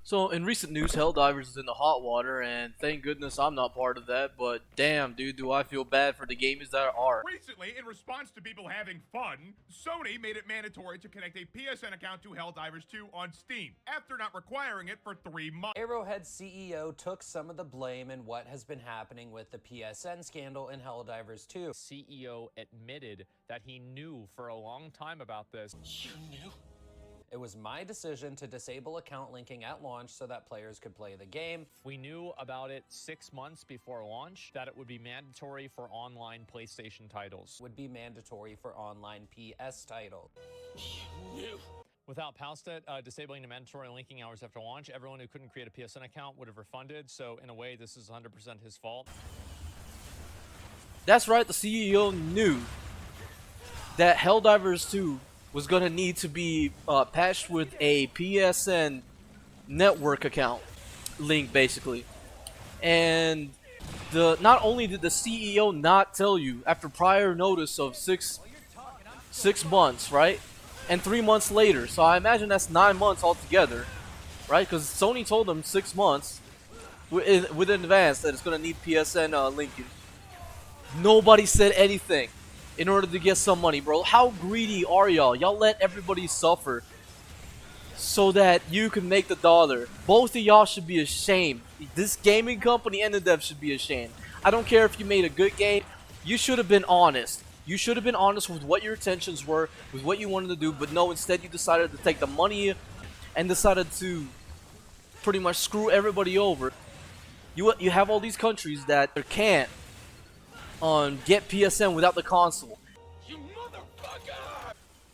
So in recent news, Helldivers is in the hot water, and thank goodness I'm not part of that, but damn dude, do I feel bad for the gamers that are. Recently, in response to people having fun, Sony made it mandatory to connect a PSN account to Helldivers 2 on Steam, after not requiring it for 3 months. Arrowhead CEO took some of the blame in what has been happening with the PSN scandal in Helldivers 2. CEO admitted that he knew for a long time about this. You knew? It was my decision to disable account linking at launch so that players could play the game. We knew about it 6 months before launch, that it would be mandatory for online PlayStation titles. Would be mandatory for online PS titles. You knew? Without Palstet disabling the mandatory linking hours after launch, everyone who couldn't create a PSN account would have refunded, so in a way this is 100% his fault. That's right, the CEO knew that Helldivers 2 was gonna need to be patched with a PSN network account link, basically. And not only did the CEO not tell you after prior notice of six months, right, and 3 months later, so I imagine that's 9 months altogether, right? Because Sony told them 6 months with advance that it's gonna need PSN linking. Nobody said anything in order to get some money, bro. How greedy are y'all? Y'all let everybody suffer so that you can make the dollar. Both of y'all should be ashamed. This gaming company and the devs should be ashamed. I don't care if you made a good game. You should have been honest. You should have been honest with what your intentions were, with what you wanted to do, but no, instead you decided to take the money and decided to pretty much screw everybody over. You have all these countries that can't get PSN without the console. You motherfucker!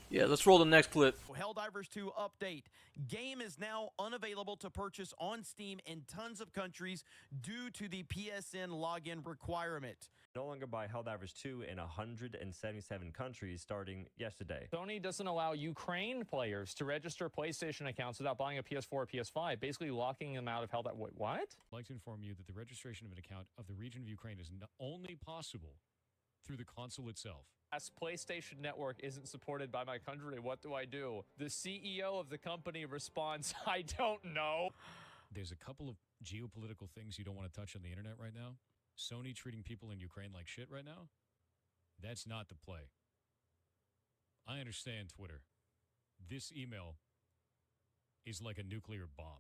Yeah, let's roll the next clip. Helldivers 2 update. Game is now unavailable to purchase on Steam in tons of countries due to the PSN login requirement. No longer buy Helldivers 2 in 177 countries starting yesterday. Sony doesn't allow Ukraine players to register PlayStation accounts without buying a PS4 or PS5, basically locking them out of Helldivers. Wait, what? I'd like to inform you that the registration of an account of the region of Ukraine is only possible through the console itself. As PlayStation Network isn't supported by my country, what do I do? The CEO of the company responds, I don't know. There's a couple of geopolitical things you don't want to touch on the internet right now. Sony treating people in Ukraine like shit right now? That's not the play. I understand Twitter. This email is like a nuclear bomb.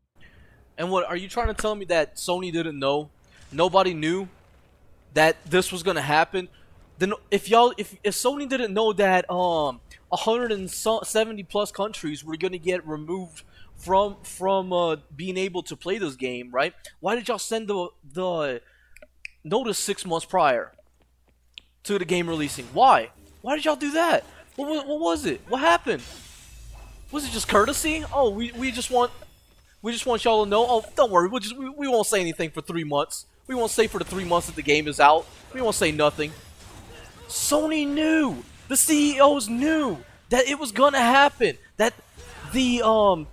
And what, are you trying to tell me that Sony didn't know? Nobody knew that this was gonna happen? Then if Sony didn't know that 170 plus countries were gonna get removed from being able to play this game, right? Why did y'all send the notice 6 months prior to the game releasing? Why did y'all do that? What was it? What happened? Was it just courtesy? Oh, we just want y'all to know. Oh, don't worry, we won't say anything for 3 months. We won't say for the 3 months that the game is out. We won't say nothing. Sony knew. The CEOs knew that it was gonna happen. That the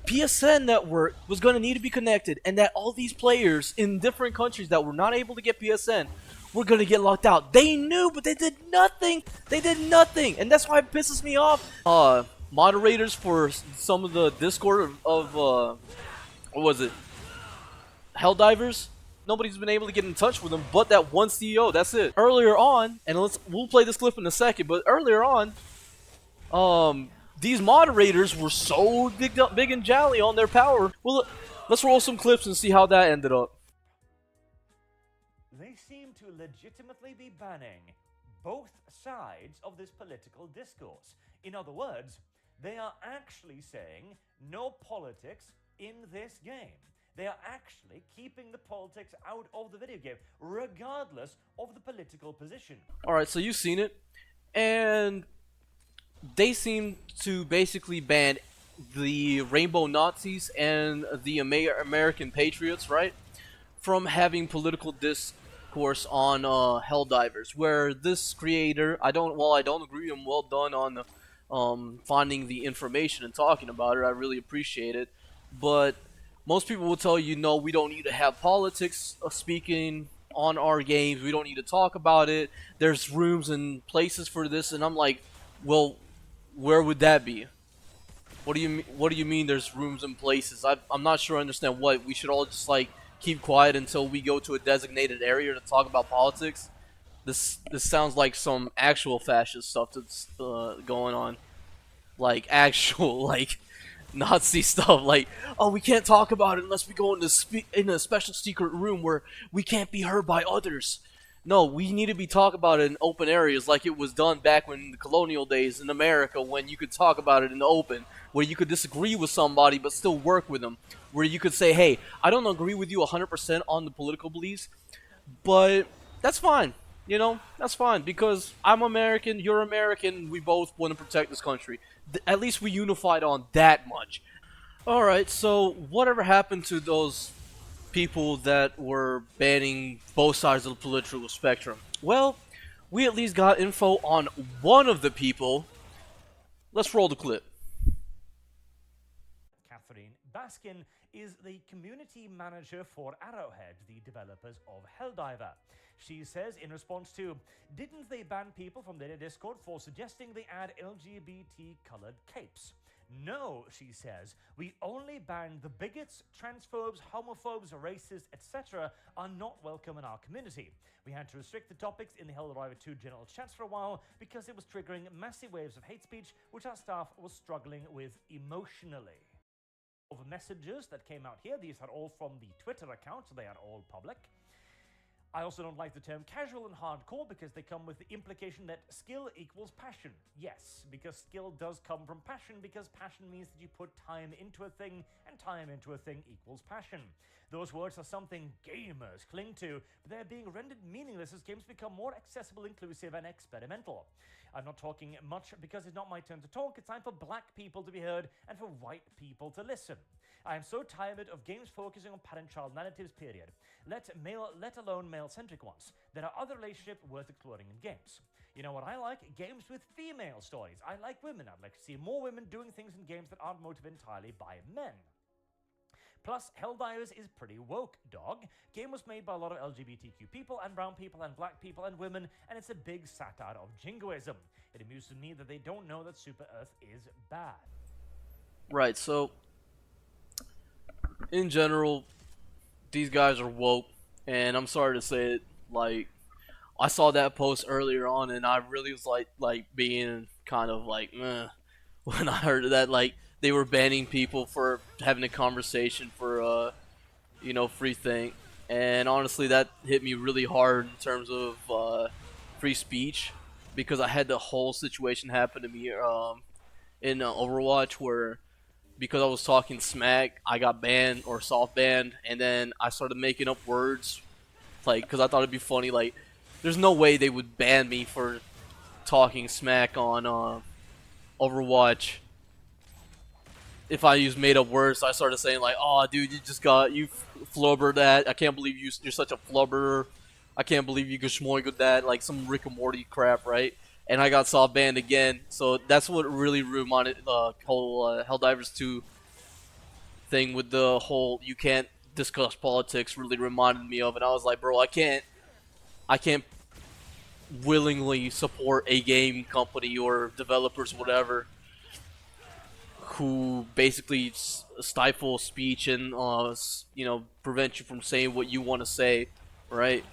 PSN network was gonna need to be connected, and that all these players in different countries that were not able to get PSN were gonna get locked out. They knew, but they did nothing. They did nothing, and that's why it pisses me off. Moderators for some of the Discord of what was it? Helldivers. Nobody's been able to get in touch with them but that one CEO. That's it. Earlier on, and we'll play this clip in a second, but earlier on, these moderators were so big and jolly on their power. Well, let's roll some clips and see how that ended up. They seem to legitimately be banning both sides of this political discourse. In other words, they are actually saying no politics in this game. They are actually keeping the politics out of the video game, regardless of the political position. Alright, so you've seen it. And they seem to basically ban the Rainbow Nazis and the American Patriots, right? From having political discourse on Helldivers. Where this creator, I don't agree with him, well done on finding the information and talking about it. I really appreciate it. But most people will tell you, no, we don't need to have politics speaking on our games. We don't need to talk about it. There's rooms and places for this. And I'm like, well, where would that be? What do you mean? There's rooms and places. I'm not sure I understand what. We should all just like keep quiet until we go to a designated area to talk about politics. This sounds like some actual fascist stuff that's going on. Like actual like Nazi stuff. Like, oh, we can't talk about it unless we go in a special secret room where we can't be heard by others. No, we need to be talking about it in open areas like it was done back when the colonial days in America, when you could talk about it in the open, where you could disagree with somebody but still work with them, where you could say, hey, I don't agree with you 100% on the political beliefs, but that's fine. You know, that's fine because I'm American, you're American, we both want to protect this country. At least we unified on that much. Alright, so whatever happened to those people that were banning both sides of the political spectrum? Well, we at least got info on one of the people. Let's roll the clip. Catherine Baskin is the community manager for Arrowhead, the developers of Helldiver. She says in response to, didn't they ban people from their Discord for suggesting they add LGBT colored capes? No, she says, we only banned the bigots, transphobes, homophobes, racists, etc. are not welcome in our community. We had to restrict the topics in the Helldivers 2 general chats for a while because it was triggering massive waves of hate speech, which our staff was struggling with emotionally. Of messages that came out here, these are all from the Twitter account, so they are all public. I also don't like the term casual and hardcore because they come with the implication that skill equals passion. Yes, because skill does come from passion, because passion means that you put time into a thing, and time into a thing equals passion. Those words are something gamers cling to, but they're being rendered meaningless as games become more accessible, inclusive, and experimental. I'm not talking much because it's not my turn to talk. It's time for black people to be heard and for white people to listen. I am so tired of games focusing on parent-child narratives, period. Let alone male-centric ones. There are other relationships worth exploring in games. You know what I like? Games with female stories. I like women. I'd like to see more women doing things in games that aren't motivated entirely by men. Plus, Helldivers is pretty woke, dog. Game was made by a lot of LGBTQ people and brown people and black people and women, and it's a big satire of jingoism. It amuses me that they don't know that Super Earth is bad. Right, so in general, these guys are woke, and I'm sorry to say it, like, I saw that post earlier on, and I really was like being kind of like, meh, when I heard that, like, they were banning people for having a conversation for, you know, free thing, and honestly, that hit me really hard in terms of free speech, because I had the whole situation happen to me in Overwatch where, because I was talking smack, I got banned or soft banned, and then I started making up words, like, because I thought it'd be funny. Like, there's no way they would ban me for talking smack on Overwatch if I use made up words. So I started saying like, "Oh, dude, you flubbered that. I can't believe you're such a flubber. I can't believe you could schmoiggle that," like some Rick and Morty crap, right? And I got soft banned again, so that's what really reminded the whole Helldivers 2 thing with the whole you can't discuss politics really reminded me of, and I was like, bro, I can't willingly support a game company or developers, whatever, who basically stifle speech and you know, prevent you from saying what you want to say, right?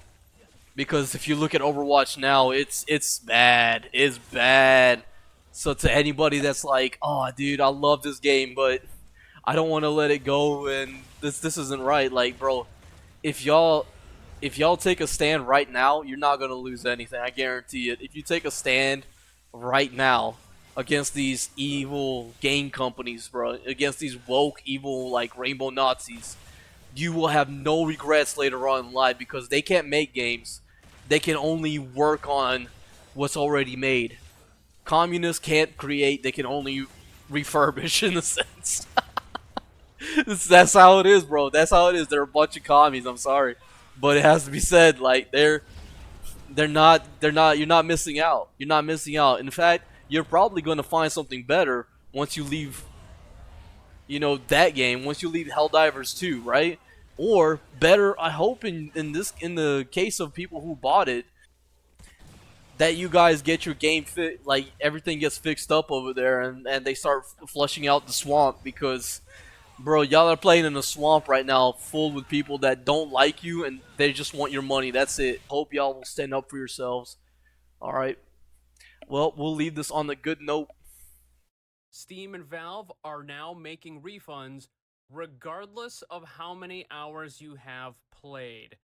Because if you look at Overwatch now, it's bad. It's bad. So to anybody that's like, oh, dude, I love this game, but I don't want to let it go, and this isn't right. Like, bro, if y'all take a stand right now, you're not gonna lose anything. I guarantee it. If you take a stand right now against these evil game companies, bro, against these woke, evil, like rainbow Nazis, you will have no regrets later on in life because they can't make games. They can only work on what's already made. Communists can't create, they can only refurbish in a sense. That's how it is, bro. That's how it is. They're a bunch of commies, I'm sorry. But it has to be said, like, you're not missing out. You're not missing out. In fact, you're probably going to find something better once you leave, you know, that game, once you leave Helldivers 2, right? Or better, I hope in the case of people who bought it, that you guys get your game fit, like everything gets fixed up over there, and they start flushing out the swamp because, bro, y'all are playing in a swamp right now full with people that don't like you and they just want your money. That's it. Hope y'all will stand up for yourselves. All right. Well, we'll leave this on the good note. Steam and Valve are now making refunds regardless of how many hours you have played.